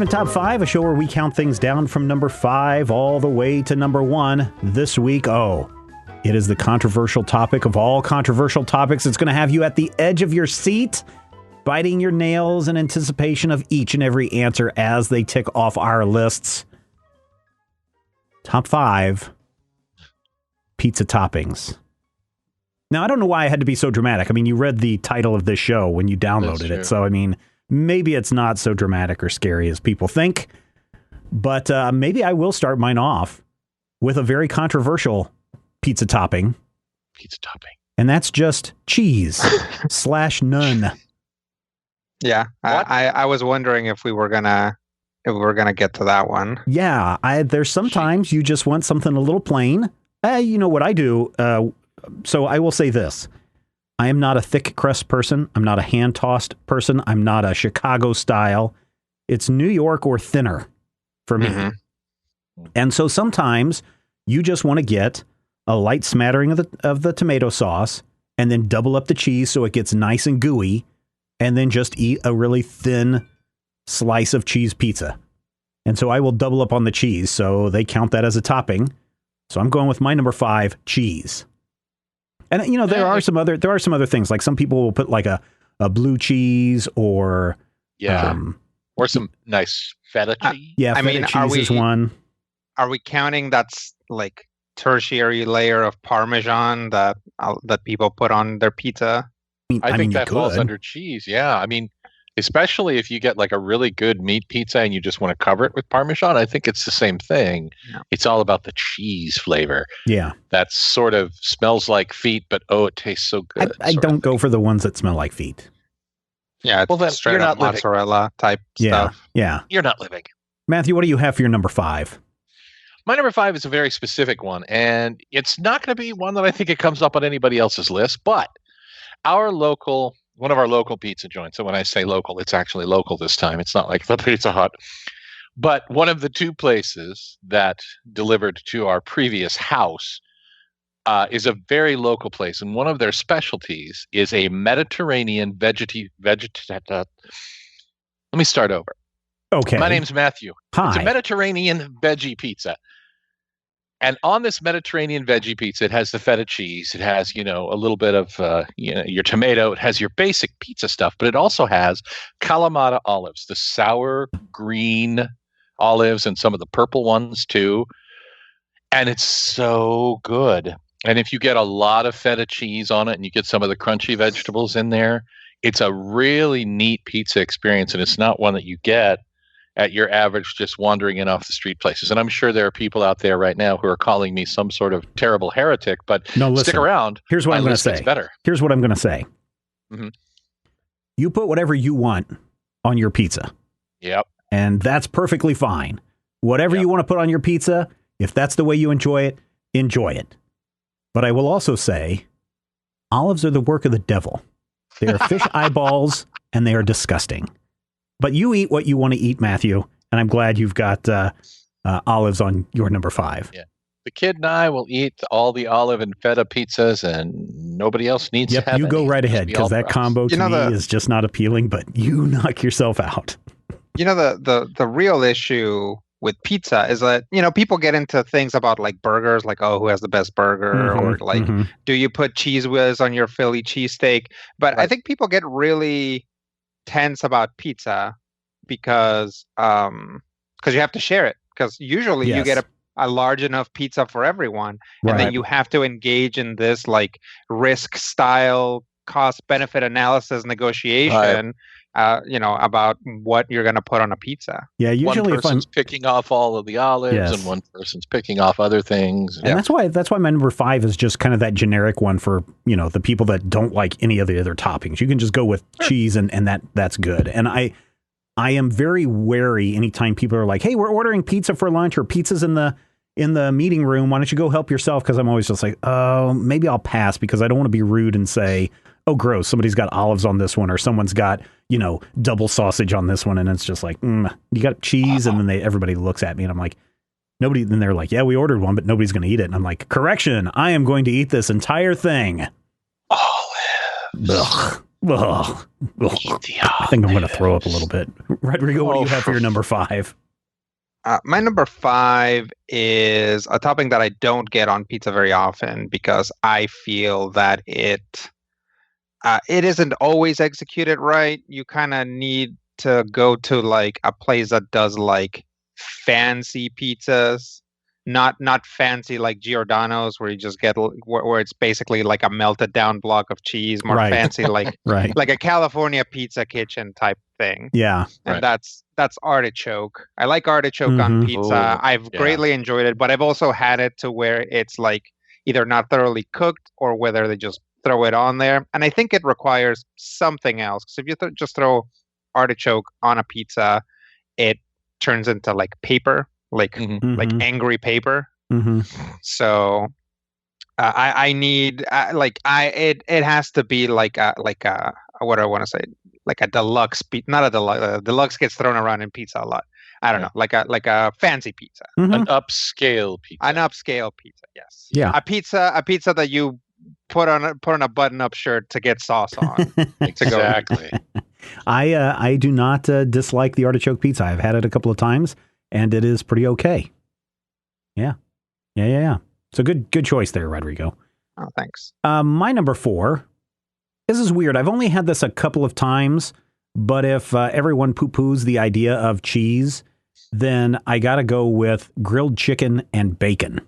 in Top 5, a show where we count things down from number 5 all the way to number 1. This week, it is the controversial topic of all controversial topics. It's going to have you at the edge of your seat, biting your nails in anticipation of each and every answer as they tick off our lists. Top 5 pizza toppings. Now, I don't know why I had to be so dramatic. I mean, you read the title of this show when you downloaded it. So, I mean, maybe it's not so dramatic or scary as people think. But maybe I will start mine off with a very controversial pizza topping. And that's just cheese / none. Yeah, I was wondering if we were gonna get to that one. Yeah, there's sometimes you just want something a little plain. You know what I do? So I will say this. I am not a thick crust person. I'm not a hand-tossed person. I'm not a Chicago style. It's New York or thinner for me. Mm-hmm. And so sometimes you just want to get a light smattering of the tomato sauce and then double up the cheese so it gets nice and gooey, and then just eat a really thin slice of cheese pizza. And so I will double up on the cheese, so they count that as a topping. So I'm going with my number 5, cheese. And you know, there are some other things, like some people will put like a blue cheese or or some nice feta cheese. Yeah, feta cheese is one. Are we counting that's like tertiary layer of Parmesan that people put on their pizza? I think that falls under cheese. Yeah, I mean, especially if you get like a really good meat pizza and you just want to cover it with Parmesan, I think it's the same thing. Yeah. It's all about the cheese flavor. Yeah. That sort of smells like feet, but it tastes so good. I don't go for the ones that smell like feet. Yeah, well, then straight up mozzarella type stuff. Yeah. You're not living. Matthew, what do you have for your number 5? My number 5 is a very specific one, and it's not going to be one that I think it comes up on anybody else's list, but one of our local pizza joints. So when I say local, it's actually local this time. It's not like the Pizza Hut. But one of the 2 places that delivered to our previous house is a very local place. And one of their specialties is a Mediterranean Let me start over. Okay. My name's Matthew. Hi. It's a Mediterranean veggie pizza. And on this Mediterranean veggie pizza, it has the feta cheese. It has, a little bit of, your tomato. It has your basic pizza stuff, but it also has Kalamata olives, the sour green olives and some of the purple ones too. And it's so good. And if you get a lot of feta cheese on it and you get some of the crunchy vegetables in there, it's a really neat pizza experience. And it's not one that you get at your average just wandering in off the street places. And I'm sure there are people out there right now who are calling me some sort of terrible heretic, but stick around. Here's what I'm going to say. Better. Here's what I'm going to say. Mm-hmm. You put whatever you want on your pizza. Yep. And that's perfectly fine. Whatever you want to put on your pizza, if that's the way you enjoy it, enjoy it. But I will also say, olives are the work of the devil. They are fish eyeballs, and they are disgusting. But you eat what you want to eat, Matthew, and I'm glad you've got olives on your number 5. Yeah, the kid and I will eat all the olive and feta pizzas, and nobody else needs to have you go right ahead, because that combo to me is just not appealing, but you knock yourself out. The real issue with pizza is that, people get into things about like burgers, like, who has the best burger, or like, do you put cheese whiz on your Philly cheesesteak? But I think people get really tense about pizza because you have to share it, because usually you get a large enough pizza for everyone, and then you have to engage in this like risk style cost benefit analysis negotiation about what you're going to put on a pizza. Yeah, usually one person's picking off all of the olives and one person's picking off other things. And that's why my number 5 is just kind of that generic one for, the people that don't like any of the other toppings. You can just go with cheese and that's good. And I am very wary anytime people are like, hey, we're ordering pizza for lunch, or pizza's in the meeting room. Why don't you go help yourself? Because I'm always just like, maybe I'll pass, because I don't want to be rude and say, oh, gross, somebody's got olives on this one, or someone's got, double sausage on this one. And it's just like, you got cheese. And then everybody looks at me and I'm like, nobody. Then they're like, yeah, we ordered one, but nobody's going to eat it. And I'm like, correction, I am going to eat this entire thing. Olives. Ugh. Ugh. I think I'm going to throw up a little bit. Rodrigo, what do you have for your number 5? My number 5 is a topping that I don't get on pizza very often because I feel that it isn't always executed right. You kind of need to go to like a place that does like fancy pizzas, not fancy like Giordano's where you just get where it's basically like a melted down block of cheese. More Right. fancy like Right. like a California pizza kitchen type thing. Yeah. And Right. that's artichoke. I like artichoke on pizza. Ooh, I've yeah. greatly enjoyed it, but I've also had it to where it's like either not thoroughly cooked or whether they just throw it on there. And I think it requires something else. Because if you just throw artichoke on a pizza, it turns into like paper, like angry paper. So I need it has to be like a what do I want to say, like a deluxe not a deluxe. Deluxe gets thrown around in pizza a lot. I don't know, like a fancy pizza, an upscale pizza. An upscale pizza, yes. Yeah. A pizza that you put on a button-up shirt to get sauce on. Exactly. I do not dislike the artichoke pizza. I've had it a couple of times, and it is pretty okay. Yeah. So good choice there, Rodrigo. Oh, thanks. My number 4. This is weird. I've only had this a couple of times, but if everyone poo-poos the idea of cheese, then I got to go with grilled chicken and bacon.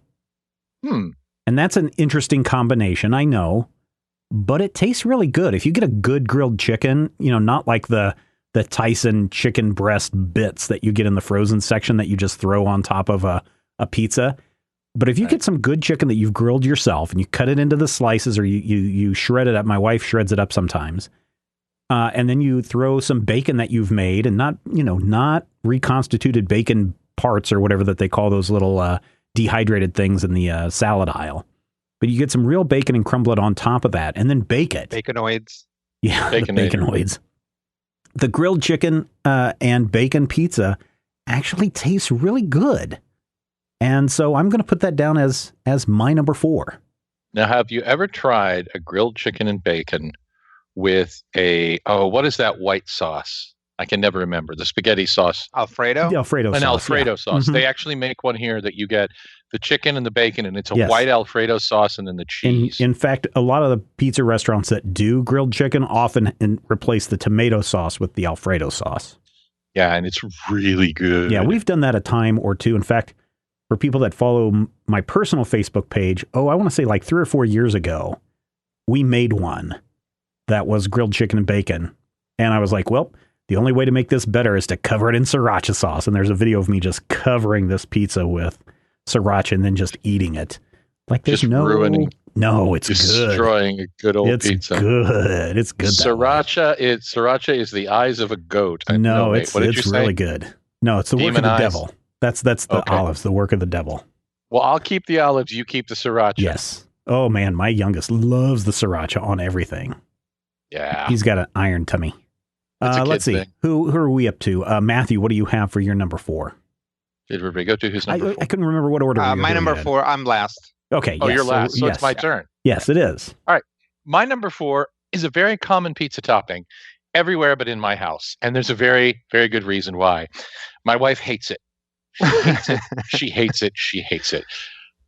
And that's an interesting combination, I know, but it tastes really good. If you get a good grilled chicken, not like the Tyson chicken breast bits that you get in the frozen section that you just throw on top of a pizza. But if you get some good chicken that you've grilled yourself and you cut it into the slices or you shred it up, my wife shreds it up sometimes, and then you throw some bacon that you've made and not reconstituted bacon parts or whatever that they call those little dehydrated things in the salad aisle. But you get some real bacon and crumble it on top of that and then bake it. Baconoids. Yeah, the baconoids. The grilled chicken and bacon pizza actually tastes really good. And so I'm going to put that down as my number 4. Now, have you ever tried a grilled chicken and bacon with what is that white sauce? I can never remember. The spaghetti sauce. Alfredo? The Alfredo sauce. An Alfredo sauce. Mm-hmm. They actually make one here that you get the chicken and the bacon, and it's a white Alfredo sauce and then the cheese. In fact, a lot of the pizza restaurants that do grilled chicken often replace the tomato sauce with the Alfredo sauce. Yeah, and it's really good. Yeah, we've done that a time or two. In fact, for people that follow my personal Facebook page, I want to say like 3 or 4 years ago, we made one that was grilled chicken and bacon. And I was like, well, the only way to make this better is to cover it in sriracha sauce. And there's a video of me just covering this pizza with sriracha and then just eating it. Like there's just ruining. No, it's destroying a good old pizza. It's good. It's good. Sriracha is the eyes of a goat. No, it's really good. No, it's the work of the devil. That's the olives, the work of the devil. Well, I'll keep the olives. You keep the sriracha. Yes. Oh man, my youngest loves the sriracha on everything. Yeah. He's got an iron tummy. Let's see. Who are we up to? Matthew, what do you have for your number 4? Did Rodrigo do his number 4? I couldn't remember what order. My number 4. I'm last. Okay. Oh, you're last. So it's my turn. Yes, it is. All right. My number 4 is a very common pizza topping everywhere but in my house. And there's a very, very good reason why. My wife hates it. She hates it. She hates it. She hates it.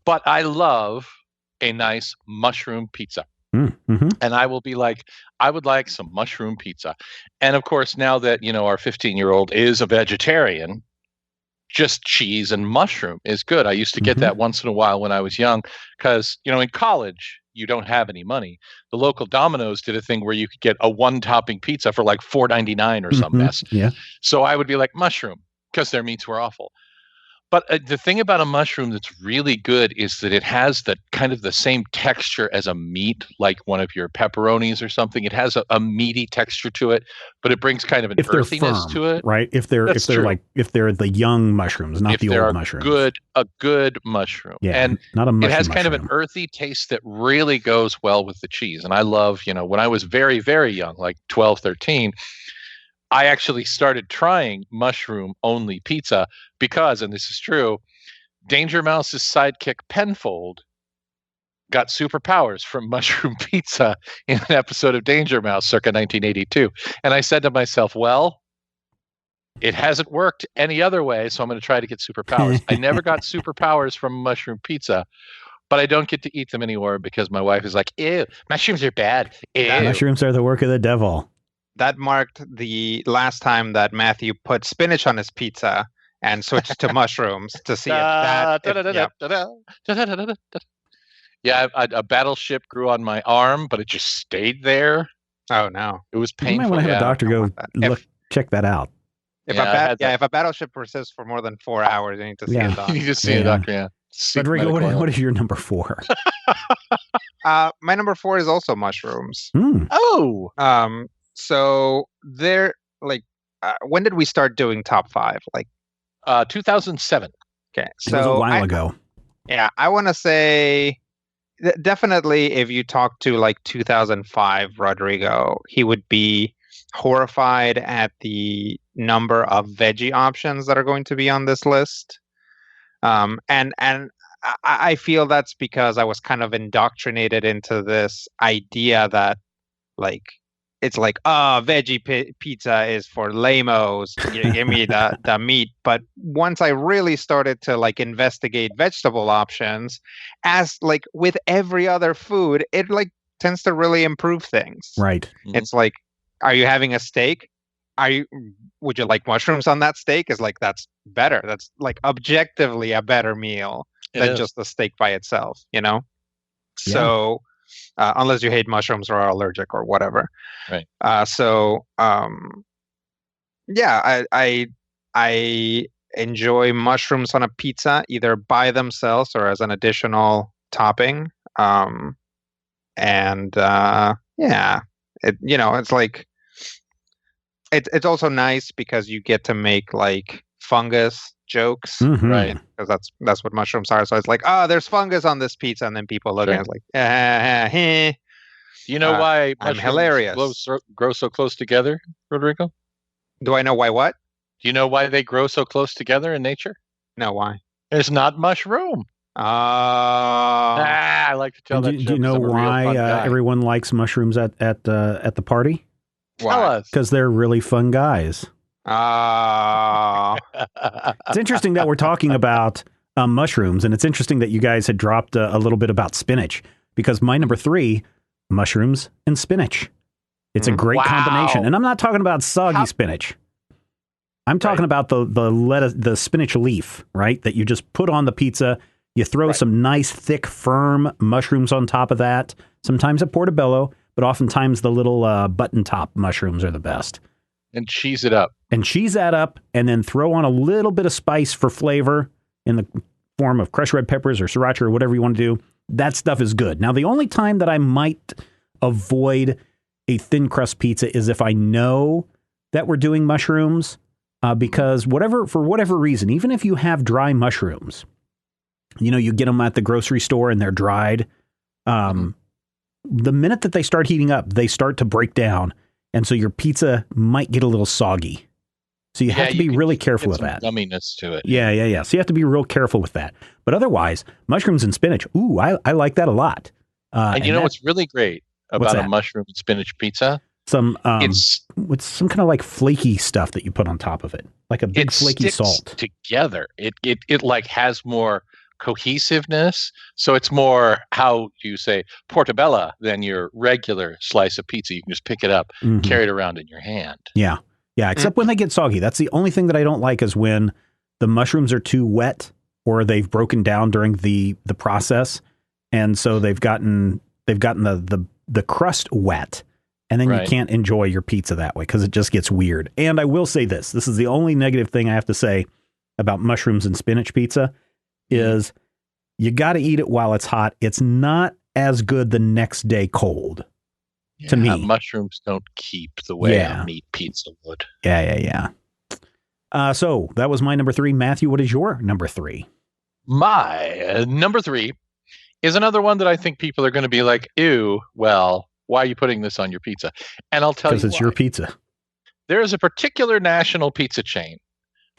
But I love a nice mushroom pizza. Mm-hmm. And I will be like, I would like some mushroom pizza. And of course, now that, our 15-year-old is a vegetarian, just cheese and mushroom is good. I used to get that once in a while when I was young because, in college, you don't have any money. The local Domino's did a thing where you could get a 1-topping pizza for like $4.99 or some mess. Yeah. So I would be like mushroom because their meats were awful. But the thing about a mushroom that's really good is that it has the kind of the same texture as a meat, like one of your pepperonis or something. It has a meaty texture to it, but it brings kind of an earthiness to it. Right? If they're the young mushrooms, not the old mushrooms. A good mushroom. Yeah, and not a mushy it has kind of mushroom. an earthy taste that really goes well with the cheese. And I love, when I was very, very young, like 12, 13, I actually started trying mushroom-only pizza because, and this is true, Danger Mouse's sidekick Penfold got superpowers from mushroom pizza in an episode of Danger Mouse circa 1982. And I said to myself, well, it hasn't worked any other way, so I'm going to try to get superpowers. I never got superpowers from mushroom pizza, but I don't get to eat them anymore because my wife is like, ew, mushrooms are bad. Ew. Mushrooms are the work of the devil. That marked the last time that Matthew put spinach on his pizza and switched to mushrooms to see if that... Yeah, a battleship grew on my arm, but it just stayed there. Oh, no. It was You painful. might want to have a doctor go check that out. If a battleship persists for more than 4 hours, you need to see a doctor. You need to see a doctor, yeah. Rodrigo, what is your number 4? My number 4 is also mushrooms. Oh! So they're like, when did we start doing top 5? Like 2007. Okay, so it was a while ago. Yeah, I want to say definitely if you talk to like 2005 Rodrigo, he would be horrified at the number of veggie options that are going to be on this list. And I feel that's because I was kind of indoctrinated into this idea that like it's like, veggie pizza is for lamos. Give me the meat. But once I really started to like investigate vegetable options, as like with every other food, it like tends to really improve things. Right. It's like, are you having a steak? Would you like mushrooms on that steak? Is like, that's better. That's like objectively a better meal than just the steak by itself, you know? Yeah. So unless you hate mushrooms or are allergic or whatever. Right. Yeah, I enjoy mushrooms on a pizza, either by themselves or as an additional topping. Yeah, it's like, it's also nice because you get to make like fungus jokes, right? Because that's what mushrooms are. So it's like, there's fungus on this pizza, and then people look at it like, Do you know why I'm hilarious grow so close together, Rodrigo? Do I know why what? Do you know why they grow so close together in nature? No, why? It's not mushroom. I like to tell that joke. Do you know why everyone likes mushrooms at the party? Tell us. Because they're really fun guys. It's interesting that we're talking about mushrooms, and it's interesting that you guys had dropped a little bit about spinach, because my number 3, mushrooms and spinach. It's a great combination, and I'm not talking about soggy spinach. I'm talking about the lettuce, the spinach leaf, right? That you just put on the pizza. You throw some nice, thick, firm mushrooms on top of that. Sometimes a portobello, but oftentimes the little button top mushrooms are the best. And cheese it up. And cheese that up, and then throw on a little bit of spice for flavor in the form of crushed red peppers or sriracha or whatever you want to do. That stuff is good. Now, the only time that I might avoid a thin crust pizza is if I know that we're doing mushrooms, because for whatever reason, even if you have dry mushrooms, you get them at the grocery store and they're dried. The minute that they start heating up, they start to break down. And so your pizza might get a little soggy. So you have to be really careful with that. Gumminess to it. Yeah. So you have to be real careful with that. But otherwise, mushrooms and spinach, I like that a lot. And you know what's really great about a mushroom and spinach pizza? It's some kind of like flaky stuff that you put on top of it. Like a big flaky salt. Together. It like has more cohesiveness, so it's more, how do you say, portobello than your regular slice of pizza. You can just pick it up, carry it around in your hand. Yeah, except when they get soggy. That's the only thing that I don't like, is when the mushrooms are too wet or they've broken down during the process, and so they've gotten the crust wet, and then you can't enjoy your pizza that way because it just gets weird. And I will say this is the only negative thing I have to say about mushrooms and spinach pizza, is you got to eat it while it's hot. It's not as good the next day cold, to me. Mushrooms don't keep the way a meat pizza would. Yeah. So that was my number 3. Matthew, what is your number 3? My number 3 is another one that I think people are going to be like, ew, well, why are you putting this on your pizza? And I'll tell you why. Because it's your pizza. There is a particular national pizza chain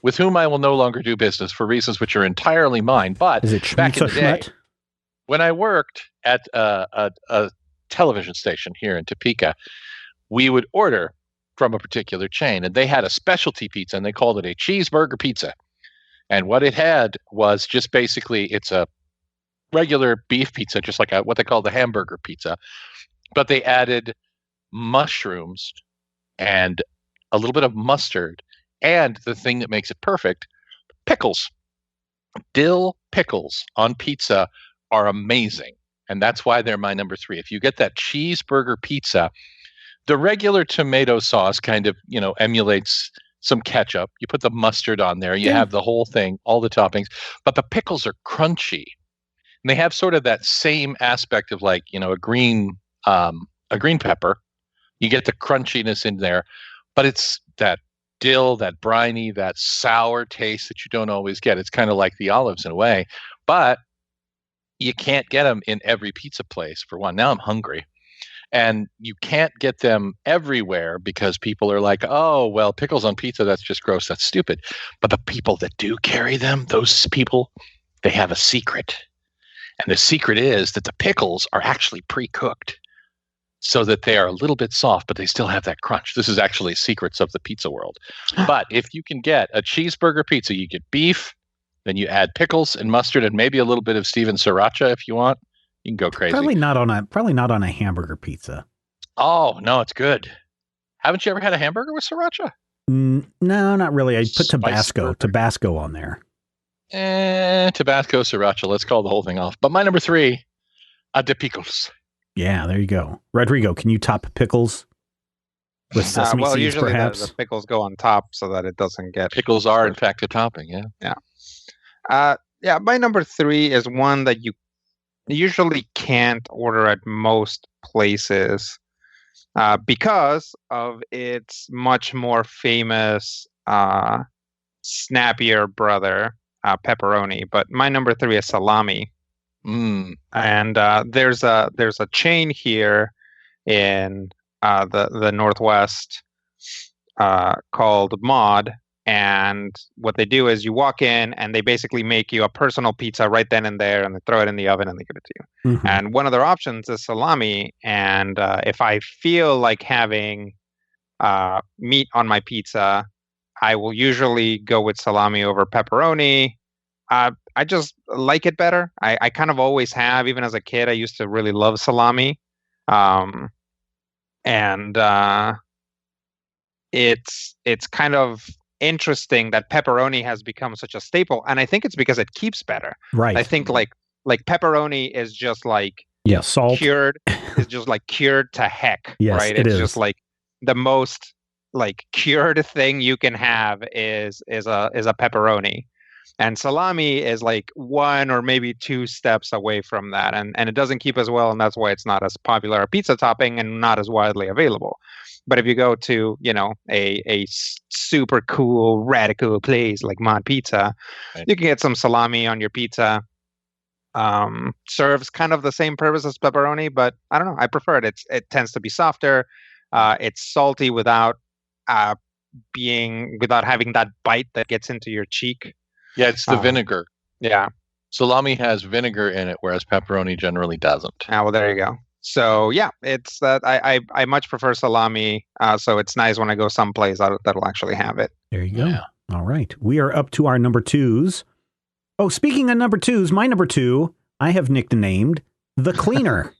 with whom I will no longer do business for reasons which are entirely mine. But is it back in the day, When I worked at a television station here in Topeka, we would order from a particular chain, and they had a specialty pizza, and they called it a cheeseburger pizza. And what it had was just basically it's a regular beef pizza, just like what they call the hamburger pizza, but they added mushrooms and a little bit of mustard, and the thing that makes it perfect, pickles. Dill pickles on pizza are amazing, and that's why they're my number 3. If you get that cheeseburger pizza, the regular tomato sauce kind of, emulates some ketchup. You put the mustard on there, you have the whole thing, all the toppings, but the pickles are crunchy. And they have sort of that same aspect of like, a green pepper. You get the crunchiness in there, but it's that dill, that briny, that sour taste that you don't always get. It's kind of like the olives in a way, but you can't get them in every pizza place, for one. Now I'm hungry. And you can't get them everywhere because people are like, oh, well, pickles on pizza, that's just gross. That's stupid. But the people that do carry them, those people, they have a secret. And the secret is that the pickles are actually pre-cooked so that they are a little bit soft, but they still have that crunch. This is actually secrets of the pizza world. But if you can get a cheeseburger pizza, you get beef, then you add pickles and mustard and maybe a little bit of Steven sriracha if you want. You can go crazy. Probably not on a hamburger pizza. Oh, no, it's good. Haven't you ever had a hamburger with sriracha? No, not really. I put Tabasco on there. Tabasco, sriracha. Let's call the whole thing off. But my number 3, de pickles. Yeah, there you go. Rodrigo, can you top pickles with sesame seeds, usually perhaps? The pickles go on top so that it doesn't get... Pickles are, in fact, a topping, yeah. Yeah, my number 3 is one that you usually can't order at most places because of its much more famous snappier brother, pepperoni. But my number 3 is salami. And there's a chain here in the Northwest called Mod. And what they do is you walk in and they basically make you a personal pizza right then and there, and they throw it in the oven and they give it to you. Mm-hmm. And one of their options is salami. And if I feel like having meat on my pizza, I will usually go with salami over pepperoni. I just like it better. I kind of always have. Even as a kid, I used to really love salami. It's kind of interesting that pepperoni has become such a staple, and I think it's because it keeps better. Right. I think like pepperoni is just like salt cured. Is just like cured to heck. Yes, right. It's just like the most like cured thing you can have is a pepperoni. And salami is like 1 or maybe 2 steps away from that. And it doesn't keep as well. And that's why it's not as popular a pizza topping and not as widely available. But if you go to, a super cool, radical place like Mod Pizza, right, you can get some salami on your pizza. Serves kind of the same purpose as pepperoni, but I don't know. I prefer it. It tends to be softer. It's salty without having that bite that gets into your cheek. Yeah, it's the vinegar. Yeah. Salami has vinegar in it, whereas pepperoni generally doesn't. Well, there you go. So, yeah, it's that I much prefer salami. So it's nice when I go someplace that'll actually have it. There you go. Yeah. All right. We are up to our number 2s. Oh, speaking of number 2s, my number 2, I have nicknamed the Cleaner.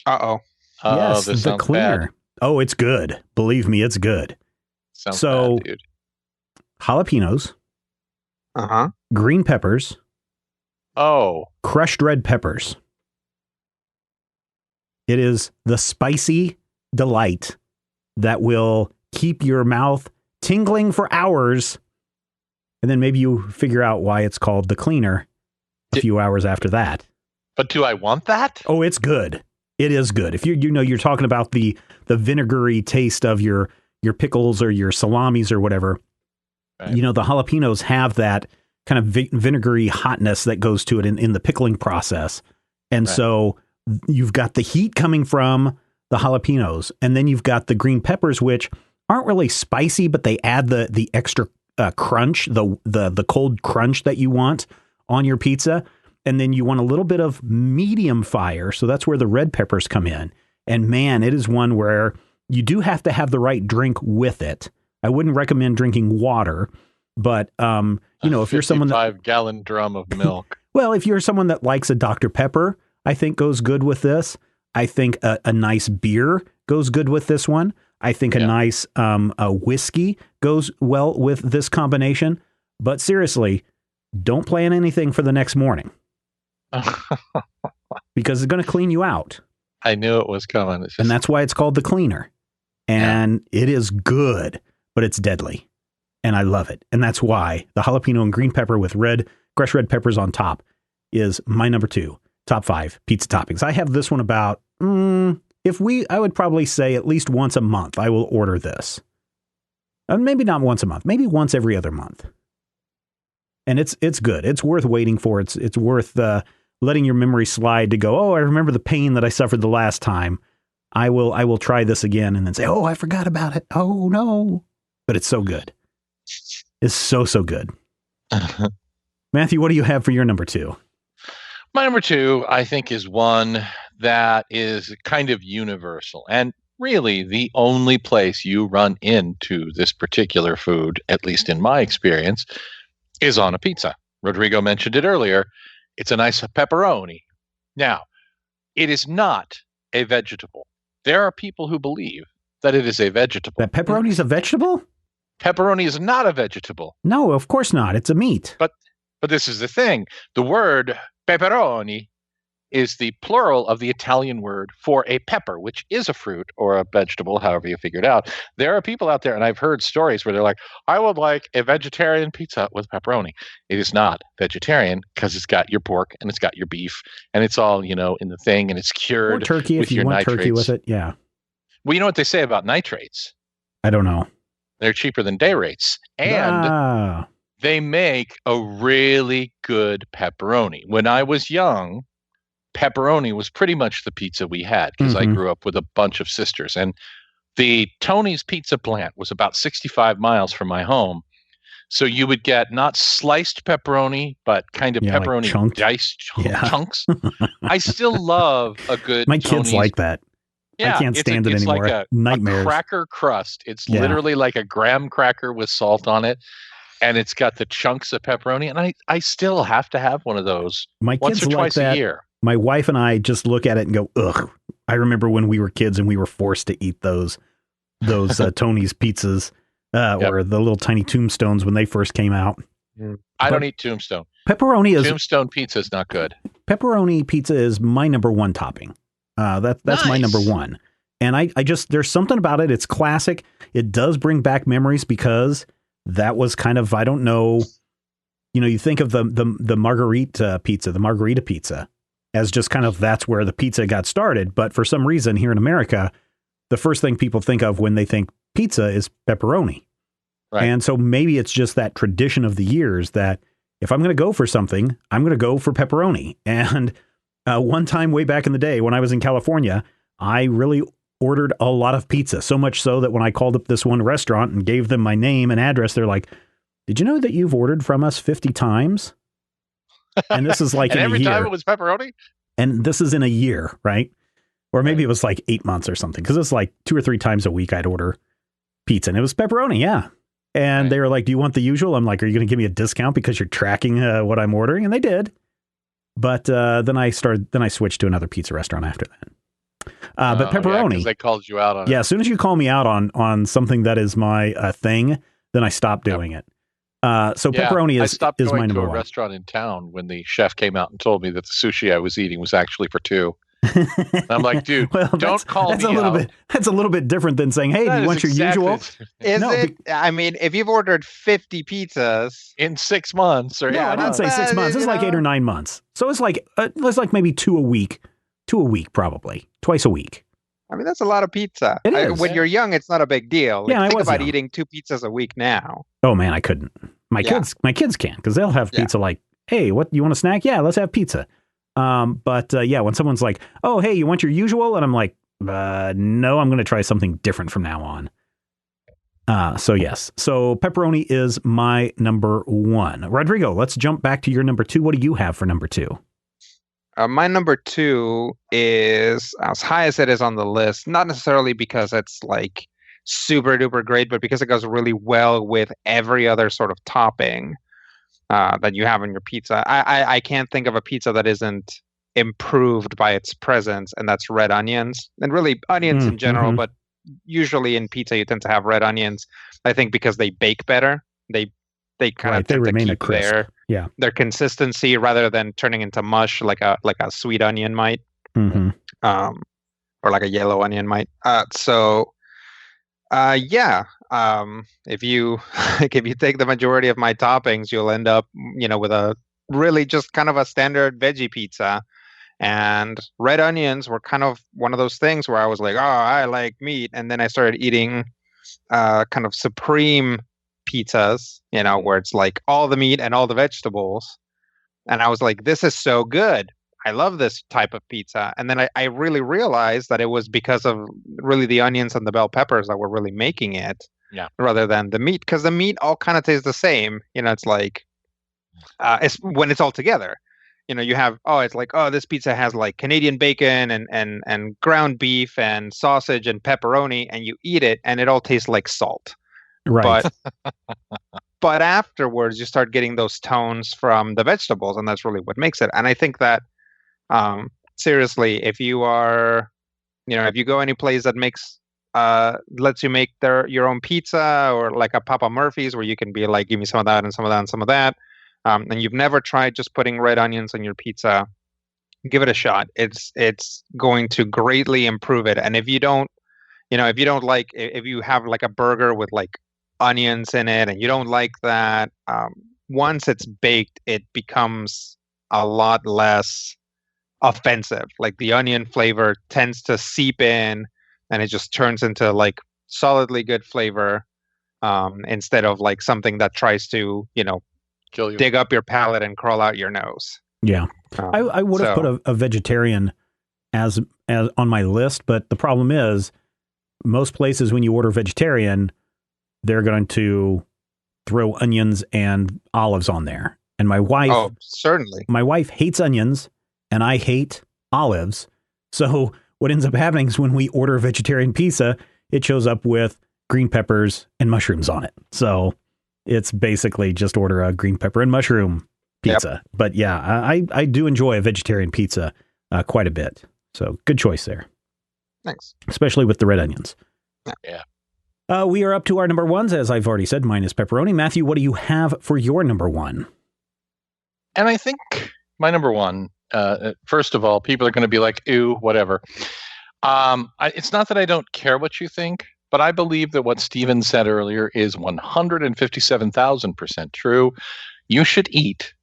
Uh-oh. Yes, the Cleaner. Bad. Oh, it's good. Believe me, it's good. Sounds bad, dude. Jalapenos. Uh-huh. Green peppers. Oh. Crushed red peppers. It is the spicy delight that will keep your mouth tingling for hours. And then maybe you figure out why it's called the Cleaner a few hours after that. But do I want that? Oh, it's good. It is good. If you're talking about the vinegary taste of your pickles or your salamis or whatever. Right. The jalapenos have that kind of vinegary hotness that goes to it in the pickling process. And so you've got the heat coming from the jalapenos, and then you've got the green peppers, which aren't really spicy, but they add the extra crunch, the cold crunch that you want on your pizza. And then you want a little bit of medium fire. So that's where the red peppers come in. And man, it is one where you do have to have the right drink with it. I wouldn't recommend drinking water, but, if you're someone that 5-gallon drum of milk. Well, if you're someone that likes a Dr. Pepper, I think goes good with this. I think a nice beer goes good with this one. I think a nice a whiskey goes well with this combination. But seriously, don't plan anything for the next morning because it's going to clean you out. I knew it was coming. And that's why it's called the cleaner. And it is good, but it's deadly. And I love it. And that's why the jalapeno and green pepper with crushed red peppers on top is my number 2, top 5 pizza toppings. I have this one about, I would probably say at least once a month, I will order this. Maybe not once a month, maybe once every other month. And it's good. It's worth waiting for. It's worth letting your memory slide to go, oh, I remember the pain that I suffered the last time. I will try this again and then say, oh, I forgot about it. Oh, no. But it's so good. It's so good. Matthew, what do you have for your number 2? My number 2, I think, is one that is kind of universal. And really, the only place you run into this particular food, at least in my experience, is on a pizza. Rodrigo mentioned it earlier. It's a nice pepperoni. Now, it is not a vegetable. There are people who believe that it is a vegetable. That pepperoni is a vegetable? Pepperoni is not a vegetable. No, of course not. It's a meat. But this is the thing. The word pepperoni is the plural of the Italian word for a pepper, which is a fruit or a vegetable, however you figure it out. There are people out there, and I've heard stories where they're like, I would like a vegetarian pizza with pepperoni. It is not vegetarian because it's got your pork and it's got your beef and it's all, in the thing, and it's cured or turkey with if you your want nitrates. turkey with it. Yeah. Well, you know what they say about nitrates? I don't know. They're cheaper than day rates. And they make a really good pepperoni. When I was young, pepperoni was pretty much the pizza we had because I grew up with a bunch of sisters. And the Tony's Pizza plant was about 65 miles from my home. So you would get not sliced pepperoni, but kind of pepperoni like diced chunks. I still love a good My kids like that. Yeah, I can't stand it anymore. Like Nightmares. a cracker crust. It's literally like a graham cracker with salt on it. And it's got the chunks of pepperoni. And I still have to have one of those once or twice a year. My wife and I just look at it and go, ugh. I remember when we were kids and we were forced to eat those Tony's pizzas or the little tiny tombstones when they first came out. I don't eat tombstone. Tombstone pizza is not good. Pepperoni pizza is my number 1 topping. That's nice. My number 1. And I just, there's something about it. It's classic. It does bring back memories because that was kind of, I don't know, you think of the margarita pizza as just kind of, that's where the pizza got started. But for some reason here in America, the first thing people think of when they think pizza is pepperoni. Right. And so maybe it's just that tradition of the years that if I'm going to go for something, I'm going to go for pepperoni. And one time way back in the day when I was in California, I really ordered a lot of pizza, so much so that when I called up this one restaurant and gave them my name and address, they're like, did you know that you've ordered from us 50 times? And this is like in a year. Every time it was pepperoni? And this is in a year, right? Or maybe it was like 8 months or something. Because it's like 2 or 3 times a week I'd order pizza. And it was pepperoni, yeah. And they were like, do you want the usual? I'm like, are you going to give me a discount because you're tracking what I'm ordering? And they did. But then I switched to another pizza restaurant after that. But pepperoni. Because they called you out on it. Yeah, as soon as you call me out on something that is my thing, then I stop doing it. So pepperoni I stopped is going my number to a 1. restaurant in town when the chef came out and told me that the sushi I was eating was actually for 2. And I'm like, dude, don't call me out. That's a little bit different than saying, hey, do you want your usual? I mean, if you've ordered 50 pizzas in 6 months, or I didn't say 6 months. It's like 8 or 9 months. So it's like maybe 2 a week. 2 a week, probably twice a week. I mean, that's a lot of pizza. It is. When you're young, it's not a big deal. Think about eating 2 pizzas a week now. Oh man, I couldn't. My kids can because they'll have pizza like, hey, what, you want a snack? Yeah, let's have pizza. But when someone's like, oh, hey, you want your usual? And I'm like, no, I'm going to try something different from now on. So yes. So pepperoni is my number 1. Rodrigo, let's jump back to your number 2. What do you have for number 2? My number two is as high as it is on the list, not necessarily because it's like super duper great, but because it goes really well with every other sort of topping that you have in your pizza. I can't think of a pizza that isn't improved by its presence, and that's red onions, and really onions in general, but usually in pizza you tend to have red onions. I think because they bake better, they kind of They tend to remain a keep crisp. their consistency rather than turning into mush like a sweet onion might, or like a yellow onion might. Yeah. If you if you take the majority of my toppings, you'll end up, with a really just kind of a standard veggie pizza. And red onions were kind of one of those things where I was like, oh, I like meat, and then I started eating kind of supreme pizzas, where it's like all the meat and all the vegetables. And I was like, this is so good. I love this type of pizza. And then I really realized that it was because of really the onions and the bell peppers that were really making it, rather than the meat. Because the meat all kind of tastes the same. It's like, it's when it's all together. You have, it's like, this pizza has like Canadian bacon and ground beef and sausage and pepperoni, and you eat it and it all tastes like salt. Right. But afterwards you start getting those tones from the vegetables, and that's really what makes it. And I think that seriously, if you are, if you go any place that makes lets you make your own pizza, or like a Papa Murphy's where you can be like, give me some of that and some of that and some of that, and you've never tried just putting red onions on your pizza, give it a shot. It's going to greatly improve it. And if you don't, if you have like a burger with like onions in it and you don't like that, once it's baked, it becomes a lot less offensive. Like the onion flavor tends to seep in, and it just turns into like solidly good flavor, instead of like something that tries to, kill you, dig up your palate and crawl out your nose. Yeah. I would have put a vegetarian as on my list, but the problem is most places when you order vegetarian, they're going to throw onions and olives on there. And my wife, certainly, my wife hates onions and I hate olives. So what ends up happening is when we order vegetarian pizza, it shows up with green peppers and mushrooms on it. So it's basically just order a green pepper and mushroom pizza. Yep. But yeah, I do enjoy a vegetarian pizza quite a bit. So good choice there. Thanks. Especially with the red onions. Yeah. We are up to our number ones, as I've already said. Mine is pepperoni. Matthew, what do you have for your number one? And I think my number one, first of all, people are going to be like, ew, whatever. It's not that I don't care what you think, but I believe that what Steven said earlier is 157,000% true. You should eat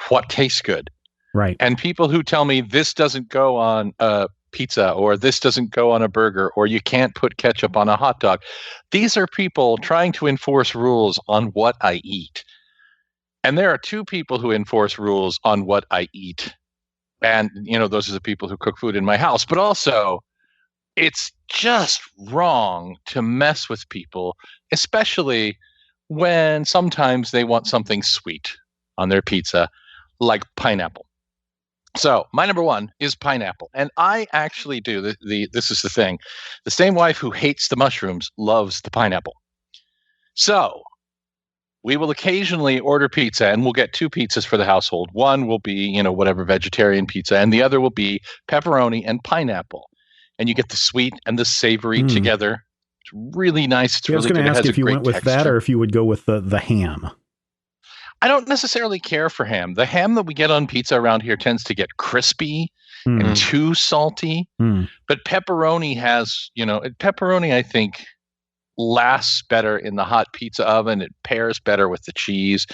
what tastes good. Right. And people who tell me this doesn't go on a pizza, or this doesn't go on a burger, or you can't put ketchup on a hot dog, these are people trying to enforce rules on what I eat. And there are two people who enforce rules on what I eat. And, those are the people who cook food in my house. But also, it's just wrong to mess with people, especially when sometimes they want something sweet on their pizza, like pineapple. So my number one is pineapple. And I actually do. This is the thing. The same wife who hates the mushrooms loves the pineapple. So we will occasionally order pizza, and we'll get two pizzas for the household. One will be, whatever vegetarian pizza, and the other will be pepperoni and pineapple. And you get the sweet and the savory together. It's really nice. It's really good. I was going to ask if you went with that or if you would go with the ham. I don't necessarily care for ham. The ham that we get on pizza around here tends to get crispy and too salty. But pepperoni has, pepperoni, I think, lasts better in the hot pizza oven. It pairs better with the cheese.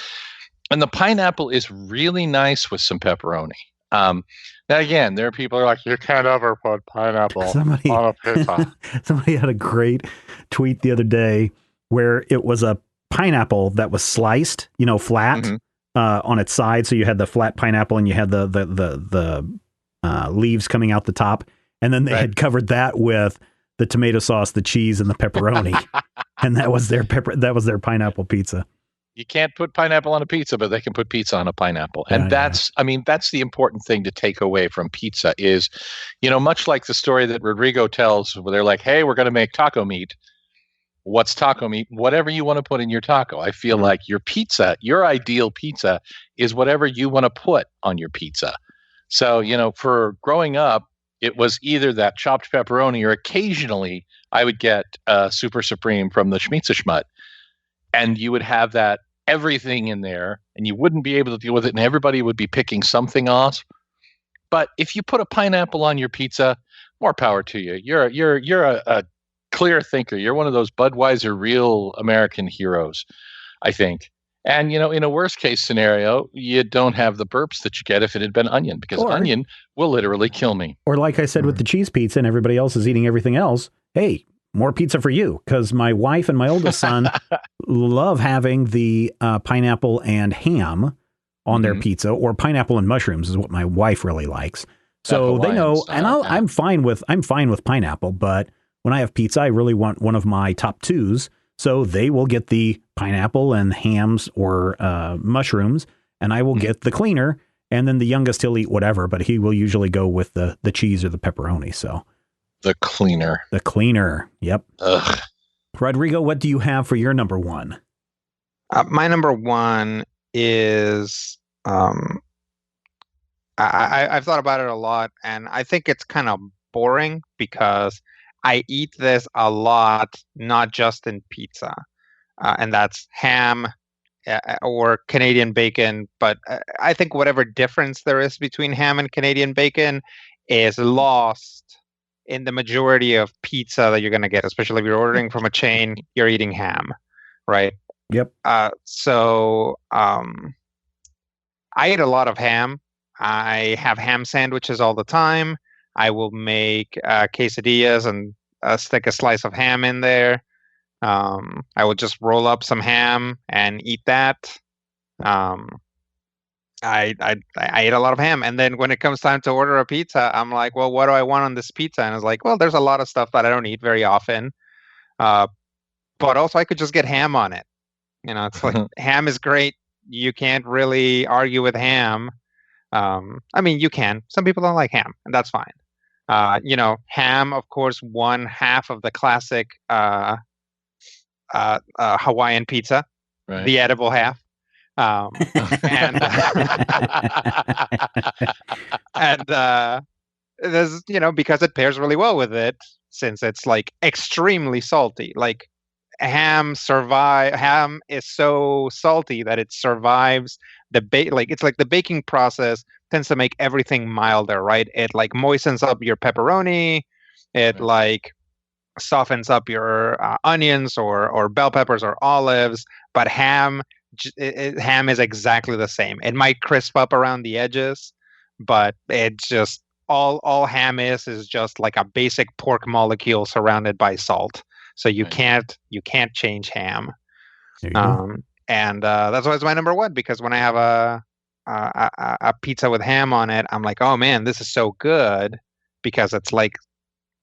And the pineapple is really nice with some pepperoni. Now, again, there are people who are like, you can't ever put pineapple on a pizza. Somebody had a great tweet the other day where it was a pineapple that was sliced, flat on its side. So you had the flat pineapple and you had the leaves coming out the top. And then they had covered that with the tomato sauce, the cheese, and the pepperoni. And that was their pineapple pizza. You can't put pineapple on a pizza, but they can put pizza on a pineapple. And Yeah. that's the important thing to take away from pizza is, much like the story that Rodrigo tells where they're like, hey, we're going to make taco meat. What's taco meat? Whatever you want to put in your taco. I feel like your pizza, your ideal pizza is whatever you want to put on your pizza. So, for growing up, it was either that chopped pepperoni or occasionally I would get Super Supreme from the Schmitza Schmut. And you would have that everything in there and you wouldn't be able to deal with it and everybody would be picking something off. But if you put a pineapple on your pizza, more power to you. You're a clear thinker. You're one of those Budweiser real American heroes, I think. And, in a worst case scenario, you don't have the burps that you get if it had been onion, because onion will literally kill me. Or like I said with the cheese pizza and everybody else is eating everything else, hey, more pizza for you, because my wife and my oldest son love having the pineapple and ham on their pizza, or pineapple and mushrooms is what my wife really likes. So they know, and I'm fine with pineapple, but when I have pizza, I really want one of my top twos. So they will get the pineapple and hams or mushrooms, and I will get the cleaner. And then the youngest, he'll eat whatever, but he will usually go with the cheese or the pepperoni. So. The cleaner. Yep. Ugh. Rodrigo, what do you have for your number one? My number one is I've thought about it a lot, and I think it's kind of boring because I eat this a lot, not just in pizza, and that's ham or Canadian bacon. But I think whatever difference there is between ham and Canadian bacon is lost in the majority of pizza that you're going to get, especially if you're ordering from a chain, you're eating ham, right? Yep. So I eat a lot of ham. I have ham sandwiches all the time. I will make quesadillas and stick a slice of ham in there. I will just roll up some ham and eat that. I eat a lot of ham, and then when it comes time to order a pizza, I'm like, well, what do I want on this pizza? And it's like, well, there's a lot of stuff that I don't eat very often, but also I could just get ham on it. It's like ham is great. You can't really argue with ham. I mean, you can. Some people don't like ham, and that's fine. Ham, of course, one half of the classic Hawaiian pizza, right. The edible half. And there's because it pairs really well with it, since it's like extremely salty. Like ham is so salty that it survives it's like the baking process tends to make everything milder, right? It like moistens up your pepperoni, it like softens up your onions or bell peppers or olives, but ham is exactly the same. It might crisp up around the edges, but it's just all ham is just like a basic pork molecule surrounded by salt. So you can't change ham. And that's why it's my number one, because when I have a pizza with ham on it, I'm like, oh man, this is so good, because it's like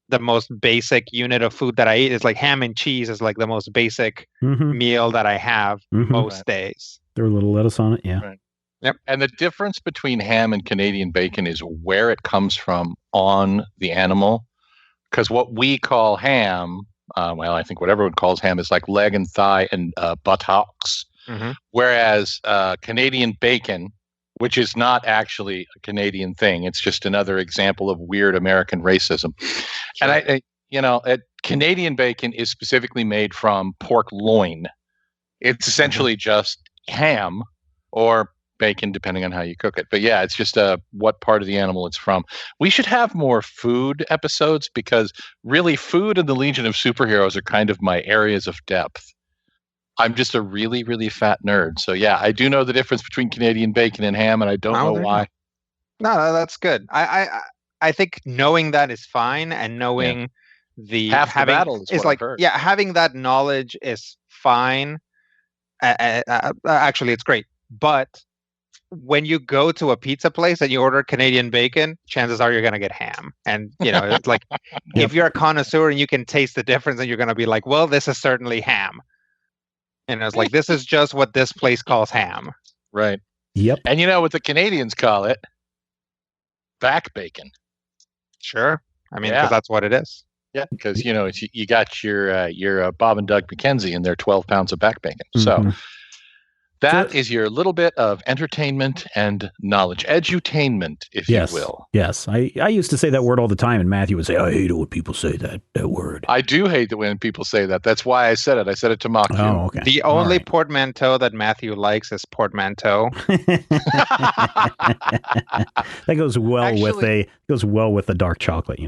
the most basic unit of food that I eat. Is like ham and cheese is like the most basic meal that I have most days. Throw a little lettuce on it, yeah. Right. Yep. And the difference between ham and Canadian bacon is where it comes from on the animal. Because what we call ham, I think what everyone calls ham is like leg and thigh and buttocks. Whereas Canadian bacon, which is not actually a Canadian thing, it's just another example of weird American racism. Sure. And Canadian bacon is specifically made from pork loin. It's essentially just ham or bacon, depending on how you cook it. But yeah, it's just what part of the animal it's from. We should have more food episodes, because really food and the Legion of Superheroes are kind of my areas of depth. I'm just a really, really fat nerd. So yeah, I do know the difference between Canadian bacon and ham, and I don't know why. No, that's good. I think knowing that is fine, and knowing half the battle is like, having that knowledge is fine. Actually, it's great. But when you go to a pizza place and you order Canadian bacon, chances are you're going to get ham. And, it's like, if you're a connoisseur and you can taste the difference, and you're going to be like, well, this is certainly ham. And it's like, this is just what this place calls ham. Right. Yep. And you know what the Canadians call it? Back bacon. Sure. I mean, because that's what it is. Yeah, because you got your Bob and Doug McKenzie and their 12 pounds of back bacon. Mm-hmm. So that is your little bit of entertainment and knowledge, edutainment, if you will. Yes, I used to say that word all the time, and Matthew would say, "I hate it when people say that word." I do hate it when people say that. That's why I said it. I said it to mock you. Oh, okay. The only portmanteau that Matthew likes is portmanteau. That goes well with the dark chocolate,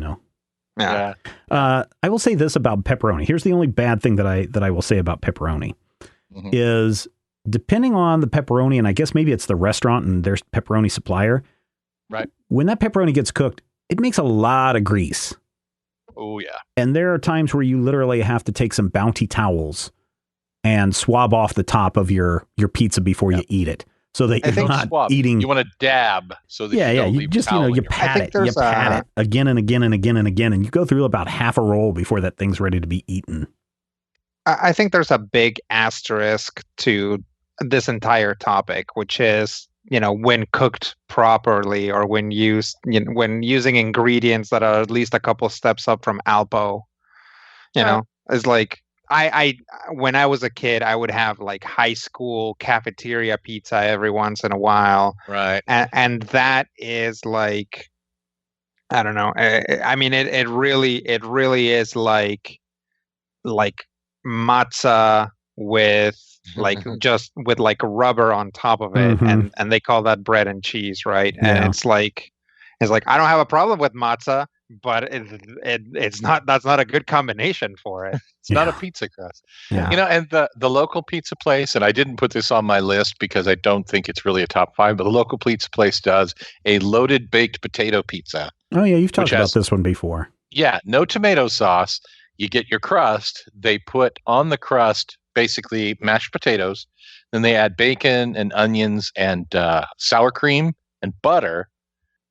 Yeah. I will say this about pepperoni. Here's the only bad thing that I will say about pepperoni is depending on the pepperoni, and I guess maybe it's the restaurant and their pepperoni supplier. Right. When that pepperoni gets cooked, it makes a lot of grease. Oh, yeah. And there are times where you literally have to take some Bounty towels and swab off the top of your pizza before you eat it. So that you're not eating. You want to dab so that you just you pat it. You pat it again and again and again and again, and you go through about half a roll before that thing's ready to be eaten. I think there's a big asterisk to this entire topic, which is, when cooked properly or when when using ingredients that are at least a couple steps up from Alpo, is like, I when I was a kid, I would have like high school cafeteria pizza every once in a while. Right. And that is like, I don't know. I mean, it really is like matzah with just with like rubber on top of it, and they call that bread and cheese, right? Yeah. And it's like I don't have a problem with matzah, but it's not, that's not a good combination for it. It's not a pizza crust. Yeah. And the local pizza place, and I didn't put this on my list because I don't think it's really a top 5, but the local pizza place does a loaded baked potato pizza. Oh yeah, you've talked about this one before. Yeah, no tomato sauce. You get your crust. They put on the crust basically mashed potatoes. Then they add bacon and onions and sour cream and butter.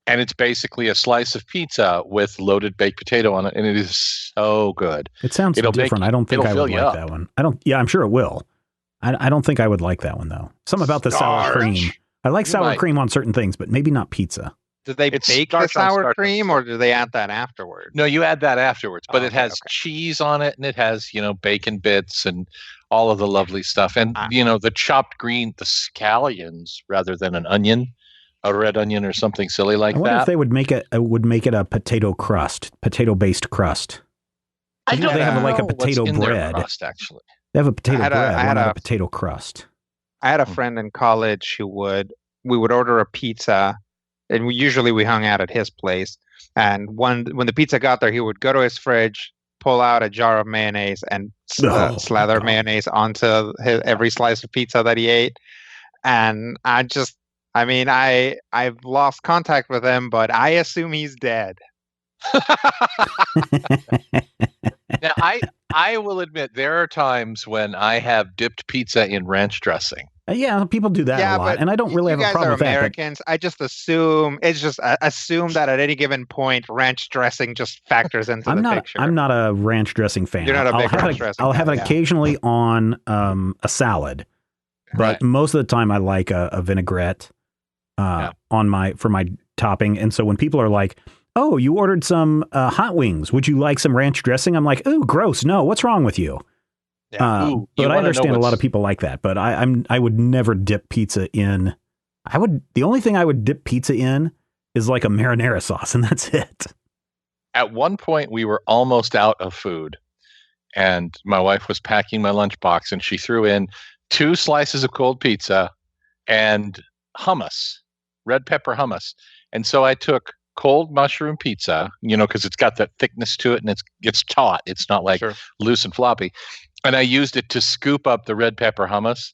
And it's basically a slice of pizza with loaded baked potato on it. And it is so good. It sounds different. I don't think I would like that one. I'm sure it will. I don't think I would like that one, though. Something about the sour cream. I like sour cream on certain things, but maybe not pizza. Do they bake the sour cream or do they add that afterwards? No, you add that afterwards, but it has cheese on it and it has, bacon bits and all of the lovely stuff. And, the chopped green, the scallions rather than an onion, a red onion or something silly like that. I wonder if they would make it a potato based crust. I don't they have know like a potato what's in bread. their crust, actually. They have a potato bread. I had a potato crust. I had a friend in college who we would order a pizza, and we hung out at his place. And when the pizza got there, he would go to his fridge, pull out a jar of mayonnaise, and slather mayonnaise onto every slice of pizza that he ate. And I've lost contact with him, but I assume he's dead. Now, I will admit there are times when I have dipped pizza in ranch dressing. Yeah, people do that a lot, and I don't really have a problem with that. Americans. I just assume that at any given point, ranch dressing just factors into the picture. I'm not a ranch dressing fan. You're not a big ranch dressing fan. I'll have it occasionally on a salad, but most of the time I like a vinaigrette for my topping. And so when people are like, "Oh, you ordered some hot wings. Would you like some ranch dressing?" I'm like, "Ooh, gross. No, what's wrong with you?" Yeah. But I understand a lot of people like that. But I would never dip pizza in. The only thing I would dip pizza in is like a marinara sauce, and that's it. At one point, we were almost out of food, and my wife was packing my lunchbox, and she threw in 2 slices of cold pizza and hummus, red pepper hummus. And so I took cold mushroom pizza, because it's got that thickness to it, and it's taut. It's not like loose and floppy. And I used it to scoop up the red pepper hummus.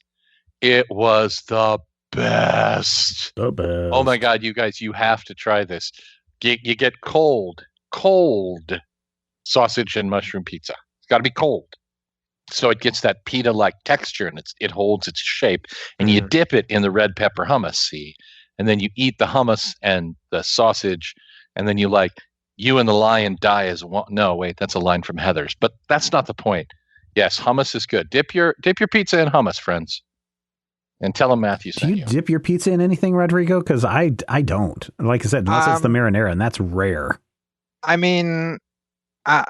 It was the best. The best. Oh my God, you guys, you have to try this. You get cold sausage and mushroom pizza. It's got to be cold. So it gets that pita-like texture and it holds its shape. And you dip it in the red pepper hummus, see? And then you eat the hummus and the sausage. And then you and the lion die as one. No, wait, that's a line from Heathers. But that's not the point. Yes, hummus is good. Dip your pizza in hummus, friends. And tell them Matthew Do sent you dip your pizza in anything, Rodrigo? Because I don't. Like I said, unless it's the marinara, and that's rare. I mean, I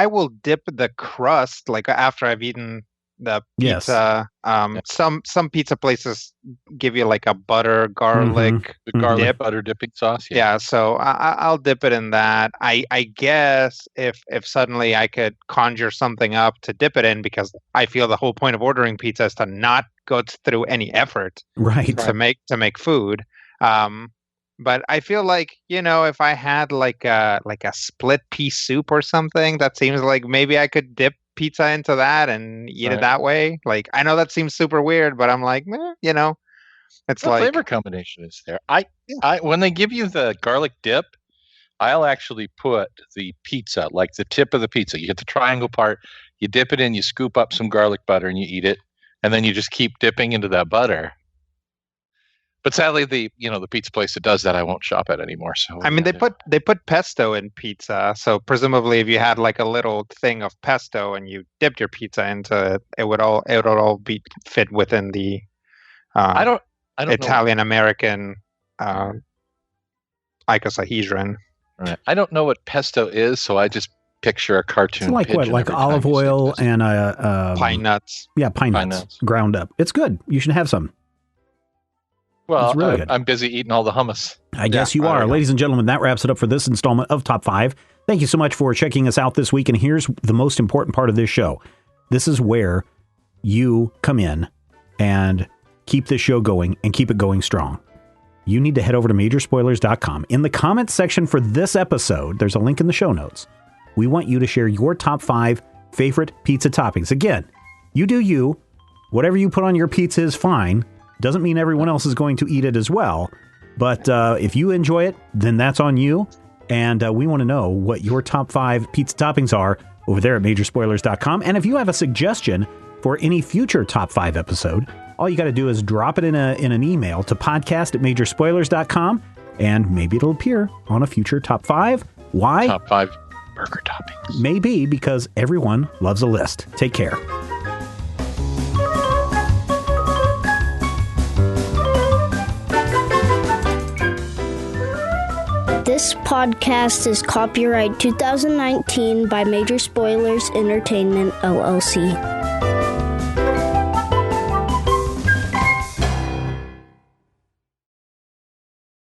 will dip the crust like after I've eaten the pizza. Yes. Some pizza places give you like a butter garlic the garlic dip. butter dipping sauce. Yeah, so I'll dip it in that. I guess if suddenly I could conjure something up to dip it in, because I feel the whole point of ordering pizza is to not go through any effort to make food. But I feel like, if I had like a split pea soup or something, that seems like maybe I could dip pizza into that and eat it that way. Like, I know that seems super weird, but I'm like, it's the like flavor combination is there. I when they give you the garlic dip, I'll actually put the pizza, like the tip of the pizza. You get the triangle part, you dip it in, you scoop up some garlic butter and you eat it, and then you just keep dipping into that butter. But sadly, the pizza place that does that, I won't shop at anymore. So I mean, they put pesto in pizza, so presumably if you had like a little thing of pesto and you dipped your pizza into it, it would all be fit within the I don't Italian American icosahedron. Right. I don't know what pesto is, so I just picture a cartoon. It's like what, like olive oil and pine nuts. Yeah, pine nuts ground up. It's good. You should have some. Well, really I'm busy eating all the hummus. I guess you are. Ladies and gentlemen, that wraps it up for this installment of Top 5. Thank you so much for checking us out this week. And here's the most important part of this show. This is where you come in and keep this show going and keep it going strong. You need to head over to majorspoilers.com. In the comments section for this episode, there's a link in the show notes. We want you to share your top 5 favorite pizza toppings. Again, you do you. Whatever you put on your pizza is fine. Doesn't mean everyone else is going to eat it as well. But if you enjoy it, then that's on you. And we want to know what your top 5 pizza toppings are over there at majorspoilers.com. And if you have a suggestion for any future top 5 episode, all you got to do is drop it in an email to podcast@majorspoilers.com, and maybe it'll appear on a future top 5. Why? Top 5 burger toppings. Maybe because everyone loves a list. Take care. This podcast is copyright 2019 by Major Spoilers Entertainment, LLC.